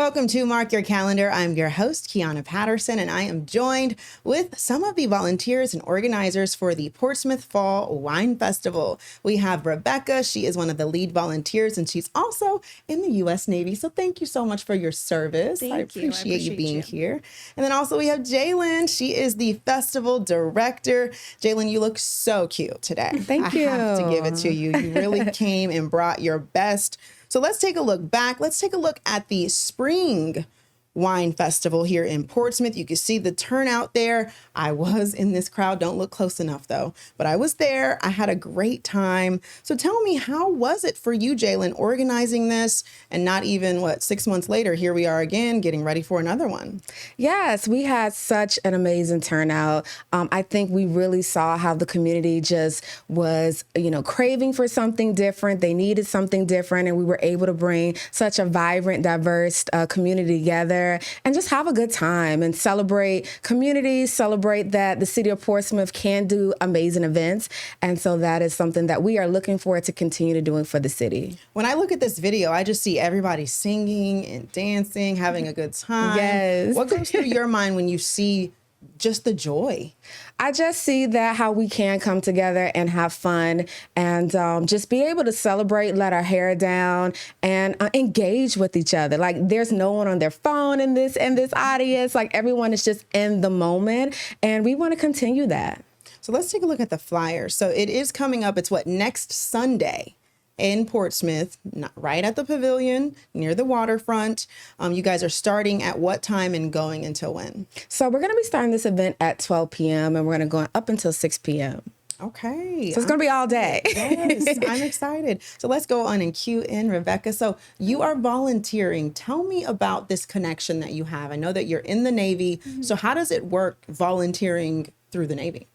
Welcome to Mark Your Calendar. I'm your host, Kiahnna Patterson, and I am joined with some of the volunteers and organizers for the Portsmouth Fall Wine Festival. We have Rebecca. She is one of the lead volunteers, and she's also in the U.S. Navy. So thank you so much for your service. I appreciate you being here. And then also we have Jalen. She is the festival director. Jalen, you look so cute today. Thank you. I have to give it to you. You really came and brought your best. So let's take a look back. Let's take a look at the Spring Wine Festival here in Portsmouth. You can see the turnout there. I was in this crowd. Don't look close enough though, but I was there. I had a great time. So tell me, how was it for you, Jalen, organizing this? And not even 6 months later, here we are again, getting ready for another one. Yes, we had such an amazing turnout. I think we really saw how the community just was, craving for something different. They needed something different, and we were able to bring such a vibrant, diverse community together and just have a good time and celebrate community, celebrate that the city of Portsmouth can do amazing events. And so that is something that we are looking forward to continue to doing for the city. When I look at this video, I just see everybody singing and dancing, having a good time. Yes. What goes through your mind when you see just the joy? I just see that how we can come together and have fun and just be able to celebrate, let our hair down, and engage with each other. Like, there's no one on their phone in this audience. Like, everyone is just in the moment, and we want to continue that. So let's take a look at the flyer. So it is coming up. It's next Sunday in Portsmouth, right at the pavilion near the waterfront. You guys are starting at what time and going until when? So we're going to be starting this event at 12 p.m. and we're going to go up until 6 p.m. Okay. So it's going to be all day. Yes, I'm excited. So let's go on and cue in Rebecca. So you are volunteering. Tell me about this connection that you have. I know that you're in the Navy. Mm-hmm. So how does it work volunteering through the Navy?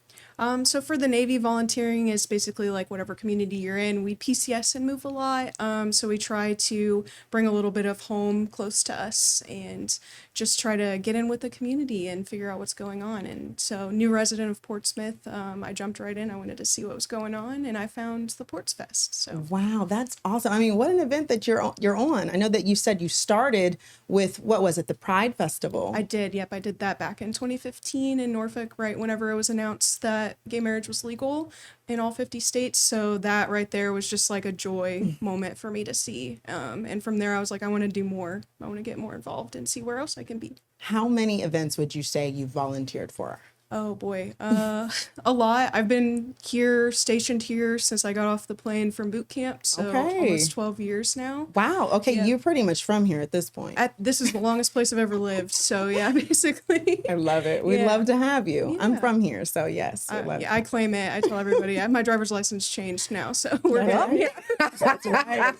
So for the Navy, volunteering is basically like whatever community you're in. We PCS and move a lot. So we try to bring a little bit of home close to us and just try to get in with the community and figure out what's going on. And so, new resident of Portsmouth, I jumped right in. I wanted to see what was going on, and I found the Ports Fest. So wow, that's awesome. I mean, what an event that you're on. I know that you said you started with, what was it, the Pride Festival? I did. Yep, I did that back in 2015 in Norfolk, right whenever it was announced that gay marriage was legal in all 50 states. So that right there was just like a joy moment for me to see. And from there, I was like, I want to do more. I want to get more involved and see where else I can be. How many events would you say you volunteered for? Oh boy, a lot. I've been stationed here since I got off the plane from boot camp, so almost 12 years now. Wow, okay, yeah. You're pretty much from here at this point. This is the longest place I've ever lived, so yeah, basically. I love it. We'd love to have you. Yeah. I'm from here, so yes. I claim it. I tell everybody. My driver's license changed now, so we're good. That's right.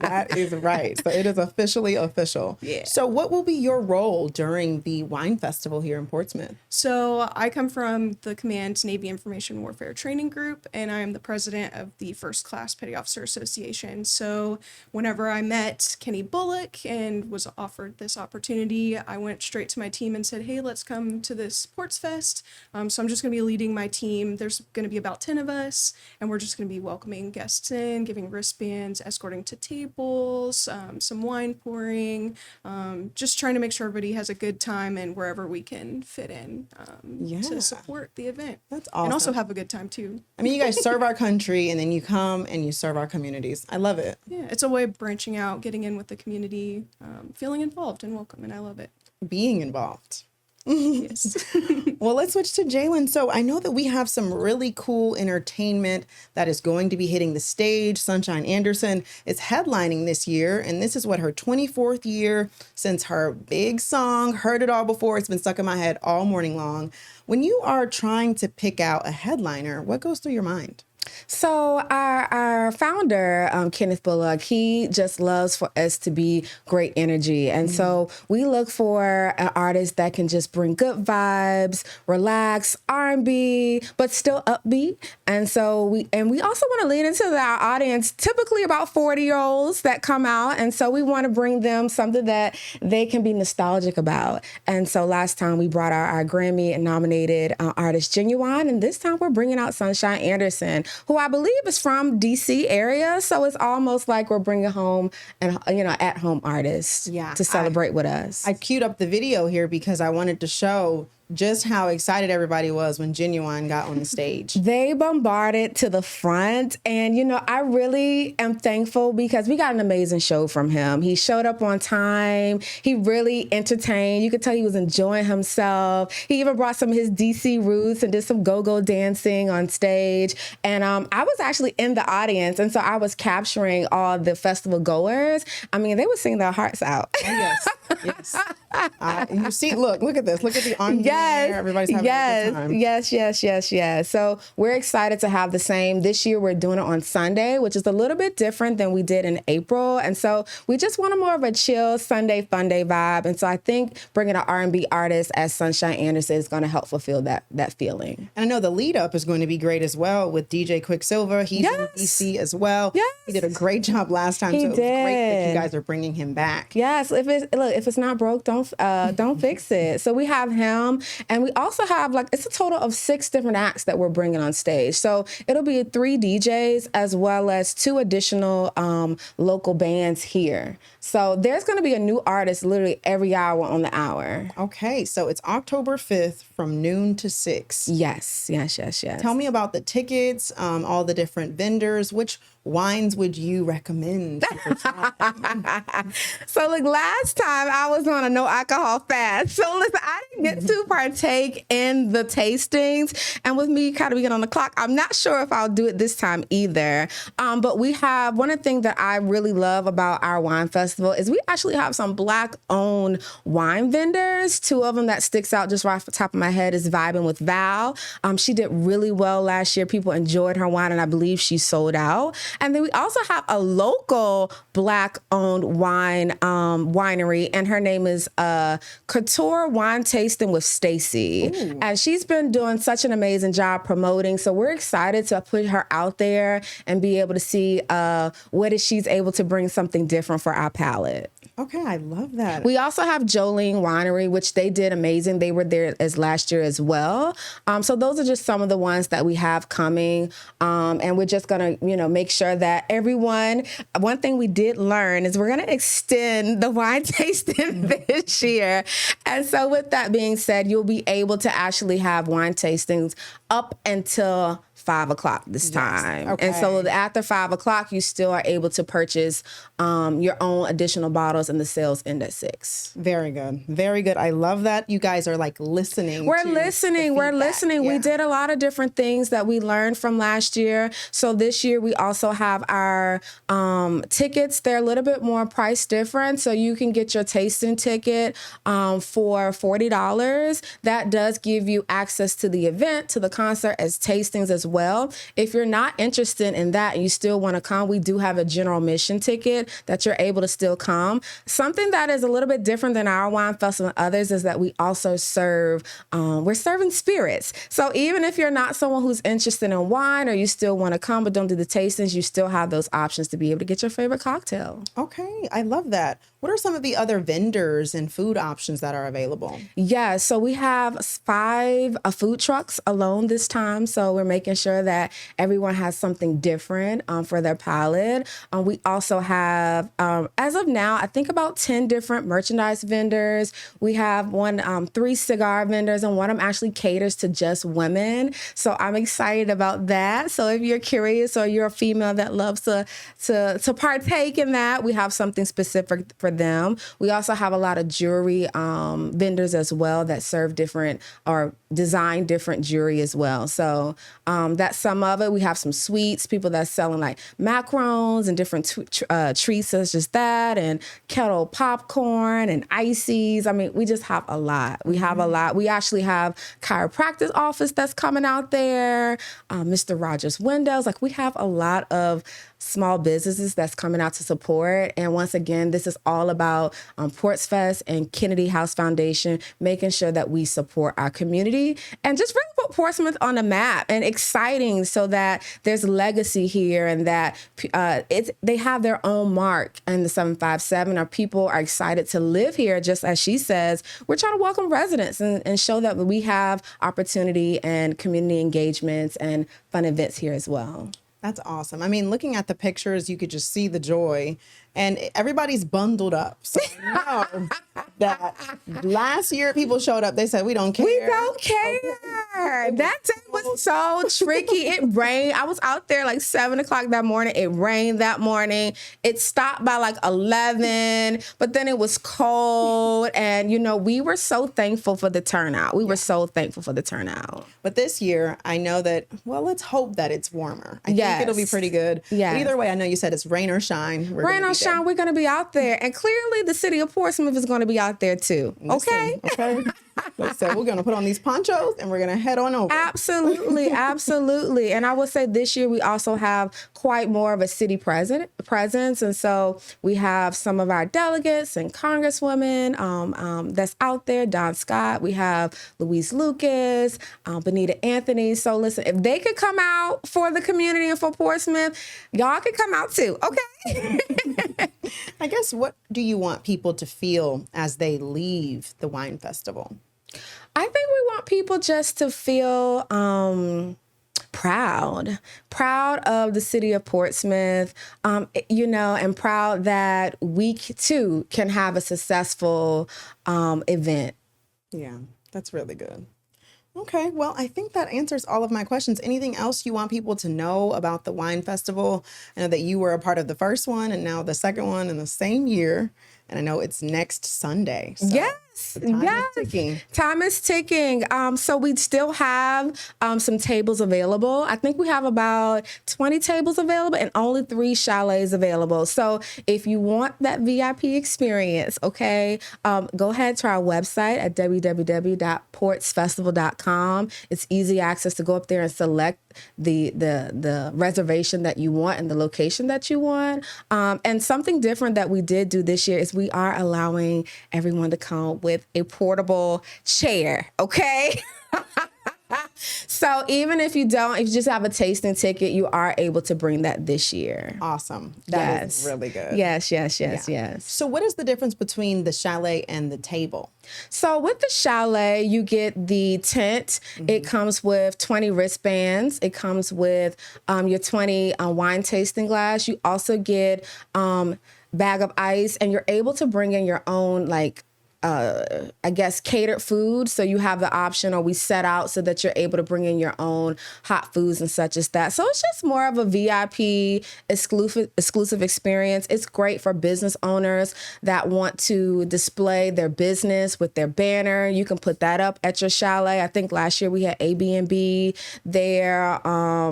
That is right. So it is officially official. Yeah. So what will be your role during the wine festival here in Portsmouth? So I come from the Command Navy Information Warfare Training Group, and I am the president of the First Class Petty Officer Association. So whenever I met Kenny Bullock and was offered this opportunity, I went straight to my team and said, hey, let's come to this Ports Fest. So I'm just going to be leading my team. There's going to be about 10 of us, and we're just going to be welcoming guests in, giving wristbands, escorting to tables, some wine pouring, just trying to make sure everybody has a good time and wherever we can fit in. To support the event. That's awesome. And also have a good time too. I mean, you guys serve our country and then you come and you serve our communities. I love it. Yeah, it's a way of branching out, getting in with the community, feeling involved and welcome, and I love it. Being involved. Yes. Well, let's switch to Jalen. So I know that we have some really cool entertainment that is going to be hitting the stage. Sunshine Anderson is headlining this year, and this is her 24th year since her big song, Heard It All Before. It's been stuck in my head all morning long. When you are trying to pick out a headliner, what goes through your mind? So our founder, Kenneth Bullock, he just loves for us to be great energy. And so we look for an artist that can just bring good vibes, relax, R&B, but still upbeat. And so we also want to lean into our audience, typically about 40-year-olds that come out. And so we want to bring them something that they can be nostalgic about. And so last time we brought our Grammy-nominated artist Genuine, and this time we're bringing out Sunshine Anderson. who I believe is from DC area. So it's almost like we're bringing home an at home artist to celebrate with us. I queued up the video here because I wanted to show just how excited everybody was when Genuine got on the stage. They bombarded to the front. And, I really am thankful because we got an amazing show from him. He showed up on time. He really entertained. You could tell he was enjoying himself. He even brought some of his DC roots and did some go-go dancing on stage. And I was actually in the audience. And so I was capturing all the festival goers. I mean, they were singing their hearts out. Oh, yes. Yes. You see, look at this. Look at the on there. Everybody's having a good time. Yes. So we're excited to have the same. This year, we're doing it on Sunday, which is a little bit different than we did in April. And so we just want a more of a chill Sunday fun day vibe. And so I think bringing an R&B artist as Sunshine Anderson is going to help fulfill that feeling. And I know the lead up is going to be great as well with DJ Quicksilver. He's in DC as well. Yes. He did a great job last time. So it was great that you guys are bringing him back. Yes. If it's not broke, don't fix it. So we have him, and we also have it's a total of 6 different acts that we're bringing on stage. So it'll be 3 DJs as well as 2 additional local bands here. So there's going to be a new artist literally every hour on the hour. Okay, so it's October 5th from noon to 6. Yes. Tell me about the tickets, all the different vendors. Which wines would you recommend? So look, last time I was on a no alcohol fast. So listen, I didn't get to partake in the tastings. And with me kind of being on the clock, I'm not sure if I'll do it this time either. But we have one of the things that I really love about our wine festival is we actually have some Black owned wine vendors. 2 of them that sticks out just right off the top of my head is Vibing with Val. She did really well last year. People enjoyed her wine, and I believe she sold out. And then we also have a local Black-owned wine winery, and her name is Couture Wine Tasting with Stacy. And she's been doing such an amazing job promoting. So we're excited to put her out there and be able to see what she's able to bring something different for our palate. Okay, I love that. We also have Jolene Winery, which they did amazing. They were there as last year as well. So those are just some of the ones that we have coming. And we're just going to, make sure that everyone, one thing we did learn is we're going to extend the wine tasting this year. And so with that being said, you'll be able to actually have wine tastings up until 5 o'clock this time. Okay. And so after 5 o'clock, you still are able to purchase your own additional bottles, and the sales end at 6. Very good. Very good. I love that. You guys are listening. We're listening. Yeah. We did a lot of different things that we learned from last year. So this year we also have our tickets. They're a little bit more price different. So you can get your tasting ticket for $40. That does give you access to the event, to the concert, as tastings as well. If you're not interested in that and you still want to come, we do have a general admission ticket that you're able to still come. Something that is a little bit different than our wine festival and others is that we also serve, we're serving spirits. So even if you're not someone who's interested in wine or you still want to come but don't do the tastings, you still have those options to be able to get your favorite cocktail. Okay, I love that. What are some of the other vendors and food options that are available? Yeah, so we have 5 food trucks alone this time. So we're making sure that everyone has something different for their palate. We also have, as of now, I think about 10 different merchandise vendors. We have 3 cigar vendors, and one of them actually caters to just women. So I'm excited about that. So if you're curious or you're a female that loves to partake in that, we have something specific for them. We also have a lot of jewelry vendors as well that serve different or design different jewelry as well. So that's some of it. We have some sweets, people that's selling like macarons and different treats such as that, and kettle popcorn and ices. I mean, we just have a lot. We have a lot. We actually have chiropractic office that's coming out there, Mr. Rogers Windows. We have a lot of small businesses that's coming out to support. And once again, this is all about Ports Fest and Kennedy House Foundation, making sure that we support our community and just really put Portsmouth on the map and exciting so that there's legacy here and that they have their own mark in the 757. Our people are excited to live here, just as she says. We're trying to welcome residents and show that we have opportunity and community engagements and fun events here as well. That's awesome. I mean, looking at the pictures, you could just see the joy, and everybody's bundled up. So I know that last year people showed up. They said, we don't care. We don't care. That day was so tricky. It rained. I was out there like 7 o'clock that morning. It rained that morning. It stopped by like 11, but then it was cold. And, you know, we were so thankful for the turnout. We were so thankful for the turnout. But this year, I know that, well, let's hope that it's warmer. I think it'll be pretty good. Yes. But either way, I know you said it's rain or shine. Rain or shine, we're going to be out there. And clearly the city of Portsmouth is going to be out there too. Okay? Okay. So we're going to put on these ponchos and we're going to head on over. Absolutely. Absolutely. And I will say this year we also have quite more of a city presence. And so we have some of our delegates and congresswomen that's out there. Don Scott. We have Louise Lucas, Benita Anthony. So listen, if they could come out for the community and for Portsmouth, y'all can come out too. Okay? I guess, what do you want people to feel as they leave the wine festival? I think we want people just to feel proud of the city of Portsmouth, you know, and proud that we too can have a successful event. Yeah, that's really good. Okay, well, I think that answers all of my questions. Anything else you want people to know about the wine festival? I know that you were a part of the first one and now the second one in the same year. And I know it's next Sunday. So yes. time is ticking. Time is ticking. So we still have some tables available. I think we have about 20 tables available and only 3 chalets available. So if you want that VIP experience, okay, go ahead to our website at www.portsfestival.com. It's easy access to go up there and select the reservation that you want and the location that you want. And something different that we did do this year is we are allowing everyone to come with a portable chair, okay? So even if you just have a tasting ticket, you are able to bring that this year. Awesome. That is really good. Yes. So what is the difference between the chalet and the table? So with the chalet, you get the tent. Mm-hmm. It comes with 20 wristbands. It comes with your 20 wine tasting glass. You also get bag of ice, and you're able to bring in your own, like, I guess, catered food. So you have the option, or we set out so that you're able to bring in your own hot foods and such as that. So it's just more of a VIP exclusive experience. It's great for business owners that want to display their business with their banner. You can put that up at your chalet. I think last year we had Airbnb there.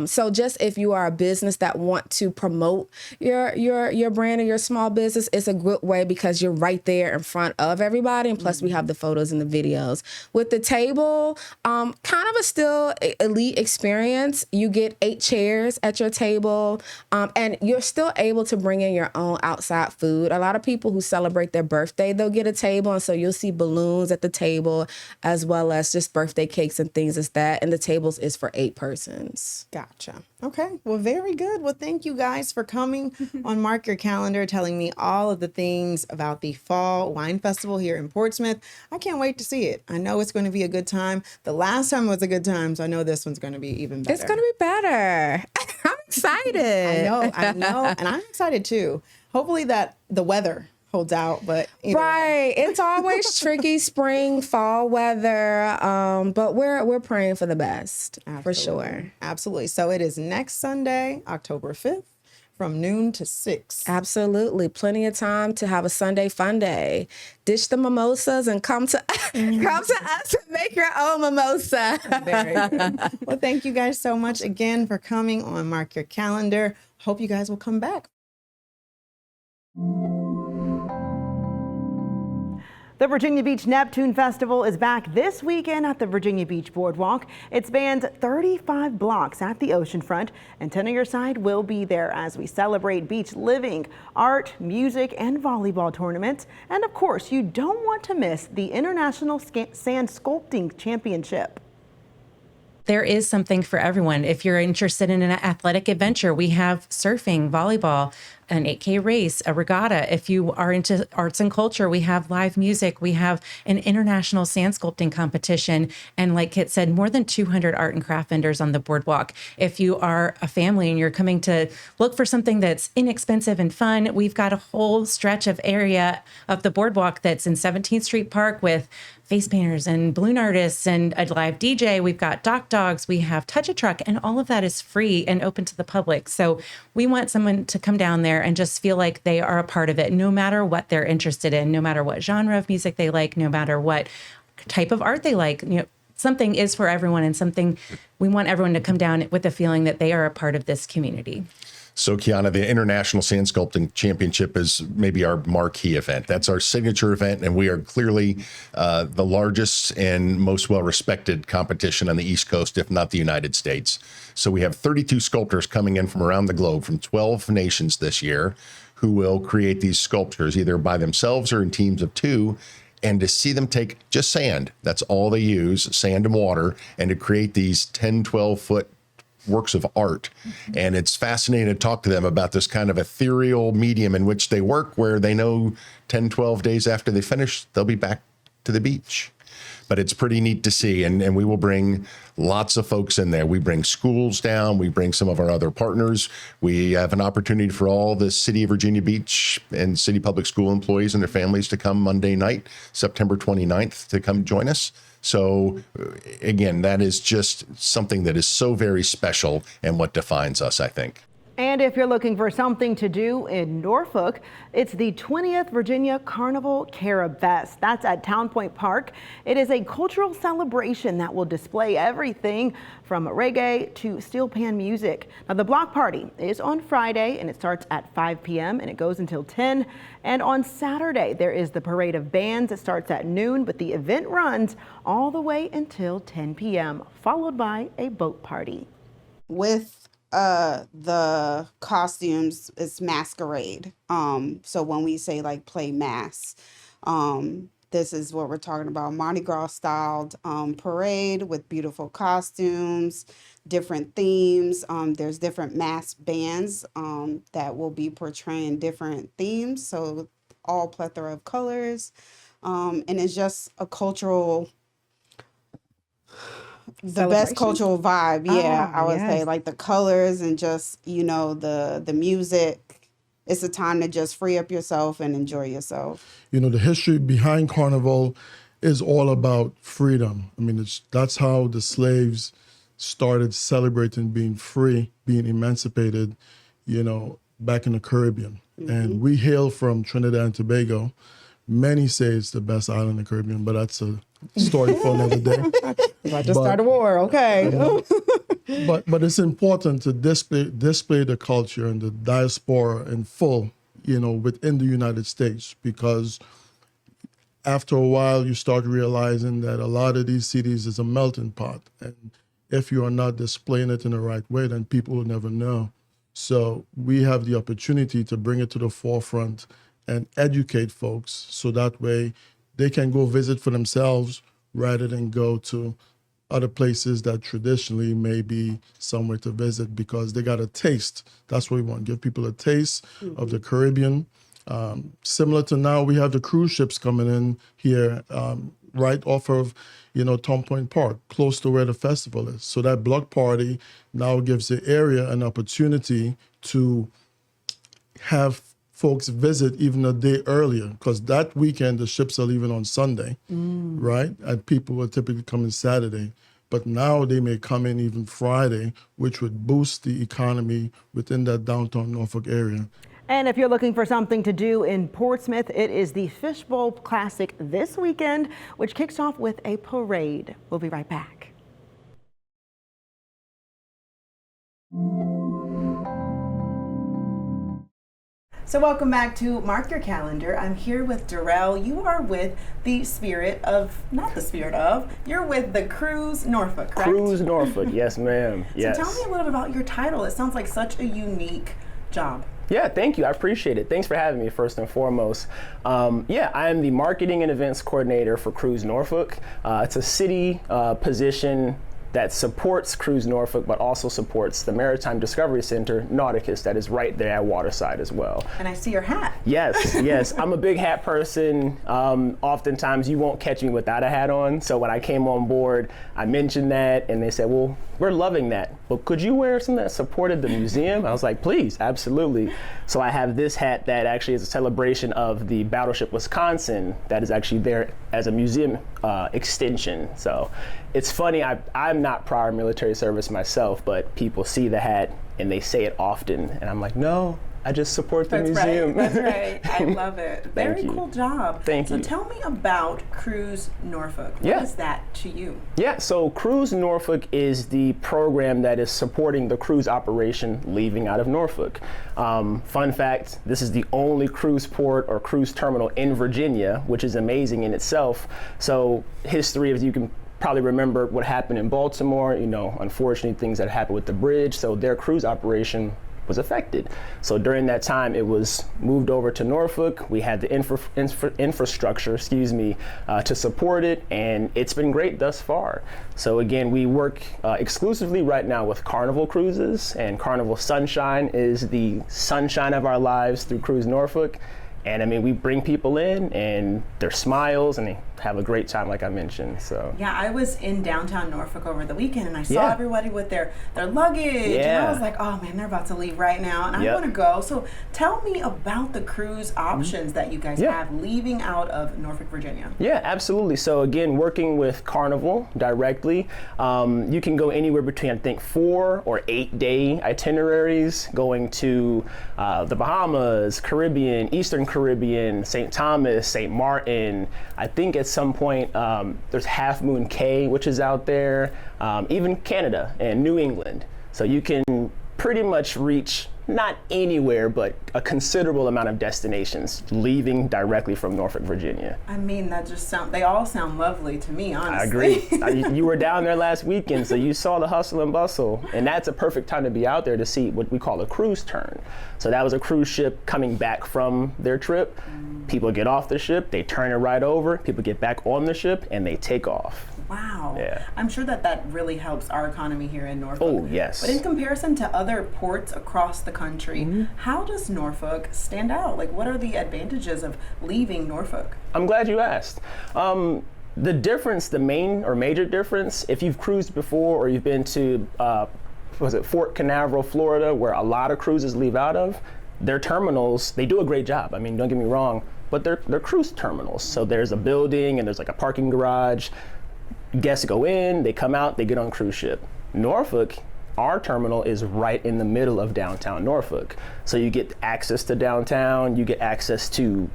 So just if you are a business that want to promote your brand or your small business, it's a good way because you're right there in front of everybody. And plus we have the photos and the videos. With the table, kind of a still elite experience. You get 8 chairs at your table, and you're still able to bring in your own outside food. A lot of people who celebrate their birthday, they'll get a table, and so you'll see balloons at the table as well as just birthday cakes and things as that. And the tables is for 8 persons. Gotcha. Okay. Well, very good. Well, thank you guys for coming on Mark Your Calendar, telling me all of the things about the Fall Wine Festival here in Portsmouth. I can't wait to see it. I know it's going to be a good time. The last time was a good time, so I know this one's going to be even better. It's going to be better. I'm excited. I know. And I'm excited too. Hopefully that the weather holds out, but right. It's always tricky, spring, fall weather, but we're praying for the best. Absolutely. For sure. Absolutely. So it is next Sunday, October 5th. From noon to 6. Absolutely. Plenty of time to have a Sunday fun day. Dish the mimosas and come to us and make your own mimosa. Very good. Well, thank you guys so much again for coming on Mark Your Calendar. Hope you guys will come back. The Virginia Beach Neptune Festival is back this weekend at the Virginia Beach Boardwalk. It spans 35 blocks at the oceanfront, and 10 on your side will be there as we celebrate beach living, art, music, and volleyball tournaments. And of course, you don't want to miss the International Sand Sculpting Championship. There is something for everyone. If you're interested in an athletic adventure, we have surfing, volleyball, an 8K race, a regatta. If you are into arts and culture, we have live music. We have an international sand sculpting competition. And like Kit said, more than 200 art and craft vendors on the boardwalk. If you are a family and you're coming to look for something that's inexpensive and fun, we've got a whole stretch of area of the boardwalk that's in 17th Street Park with face painters and balloon artists and a live DJ. We've got dock dogs, we have Touch a Truck, and all of that is free and open to the public. So we want someone to come down there and just feel like they are a part of it, no matter what they're interested in, no matter what genre of music they like, no matter what type of art they like. You know, something is for everyone, and something we want everyone to come down with the feeling that they are a part of this community. So, Kiahnna, the International Sand Sculpting Championship is maybe our marquee event. That's our signature event, and we are clearly the largest and most well-respected competition on the East Coast, if not the United States. So we have 32 sculptors coming in from around the globe, from 12 nations this year, who will create these sculptures either by themselves or in teams of two. And to see them take just sand, that's all they use, sand and water, and to create these 10, 12-foot works of art. And it's fascinating to talk to them about this kind of ethereal medium in which they work, where they know 10, 12 days after they finish, they'll be back to the beach. But it's pretty neat to see. And we will bring lots of folks in there. We bring schools down. We bring some of our other partners. We have an opportunity for all the City of Virginia Beach and City Public School employees and their families to come Monday night, September 29th, to come join us. So again, that is just something that is so very special and what defines us, I think. And if you're looking for something to do in Norfolk, it's the 20th Virginia Carnival Carib Fest. That's at Town Point Park. It is a cultural celebration that will display everything from reggae to steel pan music. Now, the block party is on Friday, and it starts at 5 p.m. and it goes until 10. And on Saturday, there is the parade of bands. It starts at noon, but the event runs all the way until 10 p.m., followed by a boat party. With the costumes, it's masquerade. So when we say like play mass, this is what we're talking about. Mardi Gras styled parade with beautiful costumes, different themes. There's different mass bands that will be portraying different themes. So all plethora of colors. And it's just a cultural, the best cultural vibe. Yeah, I would say, like the colors and just, you know, the music. It's a time to just free up yourself and enjoy yourself. You know, the history behind Carnival is all about freedom. I mean, that's how the slaves started celebrating being free, being emancipated, you know, back in the Caribbean. Mm-hmm. And we hail from Trinidad and Tobago. Many say it's the best island in the Caribbean, but that's a story for another day. I just started a war, okay. But it's important to display the culture and the diaspora in full, you know, within the United States, because after a while you start realizing that a lot of these cities is a melting pot, and if you are not displaying it in the right way, then people will never know. So we have the opportunity to bring it to the forefront and educate folks, so that way they can go visit for themselves rather than go to other places that traditionally may be somewhere to visit, because they got a taste. That's what we want, give people a taste of the Caribbean. Similar to now, we have the cruise ships coming in here right off of, you know, Town Point Park, close to where the festival is. So that block party now gives the area an opportunity to have folks visit even a day earlier, because that weekend the ships are leaving on Sunday, right? And people will typically come in Saturday. But now they may come in even Friday, which would boost the economy within that downtown Norfolk area. And if you're looking for something to do in Portsmouth, it is the Fishbowl Classic this weekend, which kicks off with a parade. We'll be right back. So welcome back to Mark Your Calendar. I'm here with Darrell. You are with the spirit of, not the spirit of, you're with the Cruise Norfolk, correct? Cruise Norfolk, yes ma'am, yes. So tell me a little bit about your title. It sounds like such a unique job. Yeah, thank you. I appreciate it. Thanks for having me, first and foremost. Yeah, I am the marketing and events coordinator for Cruise Norfolk. It's a city position that supports Cruise Norfolk, but also supports the Maritime Discovery Center, Nauticus, that is right there at Waterside as well. And I see your hat. Yes, yes. I'm a big hat person. Oftentimes you won't catch me without a hat on. So when I came on board, I mentioned that and they said, well, we're loving that, but could you wear something that supported the museum? I was like, please, absolutely. So I have this hat that actually is a celebration of the Battleship Wisconsin that is actually there as a museum extension. So it's funny, I'm not prior military service myself, but people see the hat and they say it often. And I'm like, no, I just support the museum. Right, that's right. I love it. Very cool job. Thank you. So tell me about Cruise Norfolk. What is that to you? Yeah, so Cruise Norfolk is the program that is supporting the cruise operation leaving out of Norfolk. Fun fact, this is the only cruise port or cruise terminal in Virginia, which is amazing in itself. So history, as you can probably remember what happened in Baltimore, you know, unfortunately things that happened with the bridge, so their cruise operation was affected. So during that time, it was moved over to Norfolk. We had the infrastructure, to support it, and it's been great thus far. So again, we work exclusively right now with Carnival Cruises, and Carnival Sunshine is the sunshine of our lives through Cruise Norfolk. And I mean, we bring people in and their smiles and they have a great time, like I mentioned. So yeah, I was in downtown Norfolk over the weekend and I saw everybody with their luggage. And I was like, oh man, they're about to leave right now and I want to go. So tell me about the cruise options that you guys have leaving out of Norfolk, Virginia. Yeah, absolutely. So again, working with Carnival directly, you can go anywhere between, I think, 4 or 8 day itineraries going to the Bahamas, Caribbean, Eastern Caribbean, St. Thomas, St. Martin. I think at some point there's Half Moon Cay, which is out there, even Canada and New England. So you can pretty much reach not anywhere, but a considerable amount of destinations leaving directly from Norfolk, Virginia. I mean, they all sound lovely to me, honestly. I agree. You were down there last weekend, so you saw the hustle and bustle, and that's a perfect time to be out there to see what we call a cruise turn. So that was a cruise ship coming back from their trip. People get off the ship, they turn it right over, people get back on the ship, and they take off. Wow. Yeah. I'm sure that really helps our economy here in Norfolk. Oh, yes. But in comparison to other ports across the country, how does Norfolk stand out? Like, what are the advantages of leaving Norfolk? I'm glad you asked. The difference, the main or major difference, if you've cruised before or you've been to, Fort Canaveral, Florida, where a lot of cruises leave out of, their terminals, they do a great job. I mean, don't get me wrong, but they're cruise terminals. So there's a building and there's like a parking garage. Guests go in, they come out, they get on cruise ship. Norfolk, our terminal is right in the middle of downtown Norfolk. So you get access to downtown, you get access to,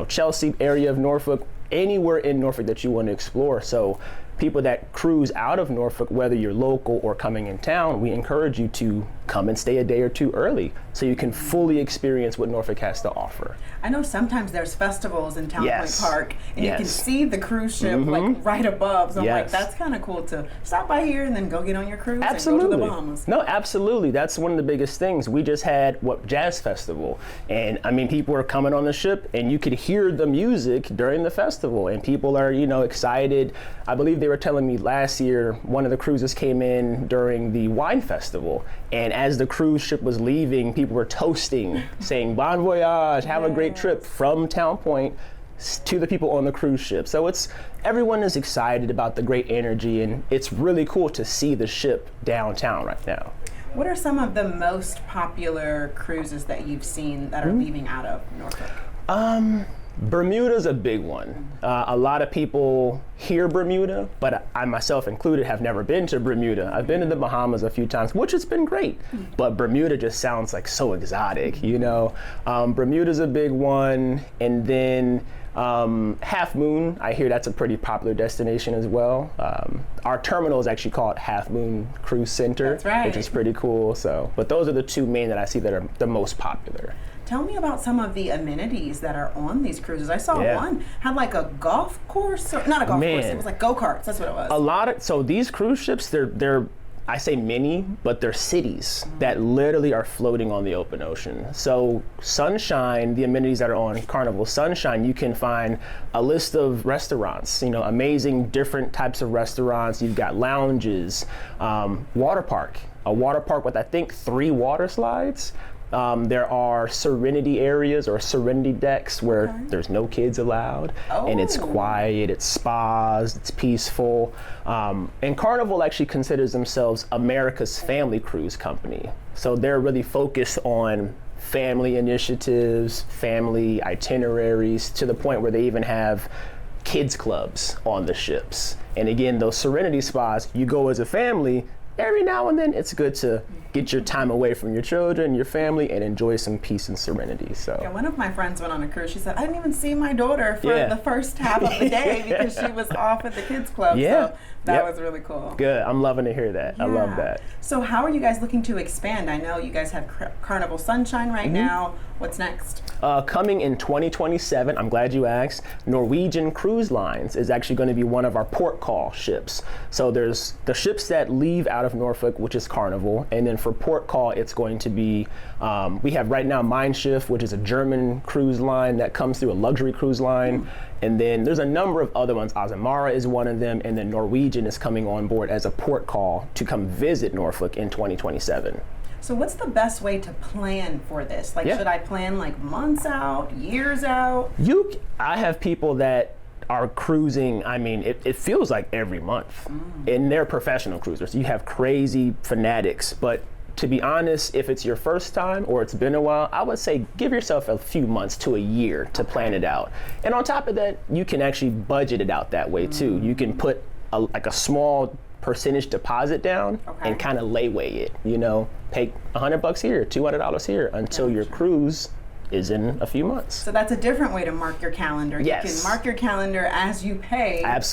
Chelsea area of Norfolk, anywhere in Norfolk that you want to explore. So people that cruise out of Norfolk, whether you're local or coming in town, we encourage you to come and stay a day or two early so you can fully experience what Norfolk has to offer. I know sometimes there's festivals in Town Point Park and you can see the cruise ship like right above. So I'm like, that's kind of cool to stop by here and then go get on your cruise and go to the Bahamas. No, absolutely. That's one of the biggest things. We just had Jazz Festival, and I mean, people were coming on the ship and you could hear the music during the festival and people are, excited. I believe they were telling me last year one of the cruises came in during the wine festival, and as the cruise ship was leaving, people were toasting, saying bon voyage, have a great trip from Town Point to the people on the cruise ship. So everyone is excited about the great energy, and it's really cool to see the ship downtown right now. What are some of the most popular cruises that you've seen that are leaving out of Norfolk? Bermuda's a big one. A lot of people hear Bermuda, but I myself included have never been to Bermuda. I've been to the Bahamas a few times, which has been great, but Bermuda just sounds like so exotic, Bermuda's a big one, and then Half Moon, I hear that's a pretty popular destination as well. Our terminal is actually called Half Moon Cruise Center, which is pretty cool. So, but those are the two main that I see that are the most popular. Tell me about some of the amenities that are on these cruises. I saw one had like a golf course, or not a golf course, it was like go-karts, that's what it was. So these cruise ships, they're I say mini, but they're cities that literally are floating on the open ocean. So Sunshine, the amenities that are on Carnival Sunshine, you can find a list of restaurants, amazing different types of restaurants. You've got lounges, water park, a water park with I think 3 water slides. There are serenity areas or serenity decks where there's no kids allowed, and it's quiet, it's spas, it's peaceful. And Carnival actually considers themselves America's family cruise company. So they're really focused on family initiatives, family itineraries, to the point where they even have kids clubs on the ships. And again, those serenity spas, you go as a family. Every now and then, it's good to get your time away from your children, your family, and enjoy some peace and serenity. So yeah, one of my friends went on a cruise. She said, I didn't even see my daughter for the first half of the day because she was off at the kids club. So that was really cool. Good. I'm loving to hear that. I love that. So how are you guys looking to expand? I know you guys have Carnival Sunshine right now. What's next? Coming in 2027, I'm glad you asked, Norwegian Cruise Lines is actually going to be one of our port call ships. So there's the ships that leave out of Norfolk, which is Carnival, and then for port call, it's going to be, we have right now Mein Schiff, which is a German cruise line that comes through, a luxury cruise line. And then there's a number of other ones. Azamara is one of them, and then Norwegian is coming on board as a port call to come visit Norfolk in 2027. So what's the best way to plan for this? Like, should I plan like months out, years out? I have people that are cruising, I mean, it feels like every month. And they're professional cruisers. You have crazy fanatics, but to be honest, if it's your first time or it's been a while, I would say give yourself a few months to a year to plan it out. And on top of that, you can actually budget it out that way too. You can put a small percentage deposit down and kind of layway it, pay $100 here, $200 here until your cruise is in a few months. So that's a different way to mark your calendar. Yes. You can mark your calendar as you pay off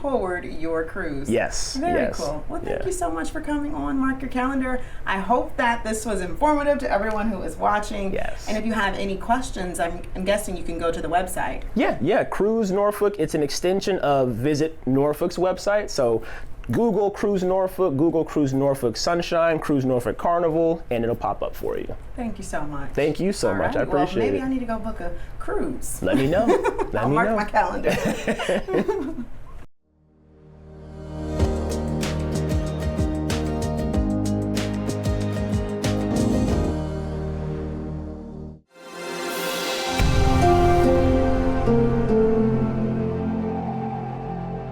toward your cruise. Yes. Very cool. Well, thank you so much for coming on Mark Your Calendar. I hope that this was informative to everyone who is watching. Yes. And if you have any questions, I'm guessing you can go to the website. Yeah. Cruise Norfolk. It's an extension of Visit Norfolk's website. So Google Cruise Norfolk, Google Cruise Norfolk Sunshine, Cruise Norfolk Carnival, and it'll pop up for you. Thank you so much. Thank you so much. I appreciate it. Maybe I need to go book a cruise. Let me know. I'll mark my calendar.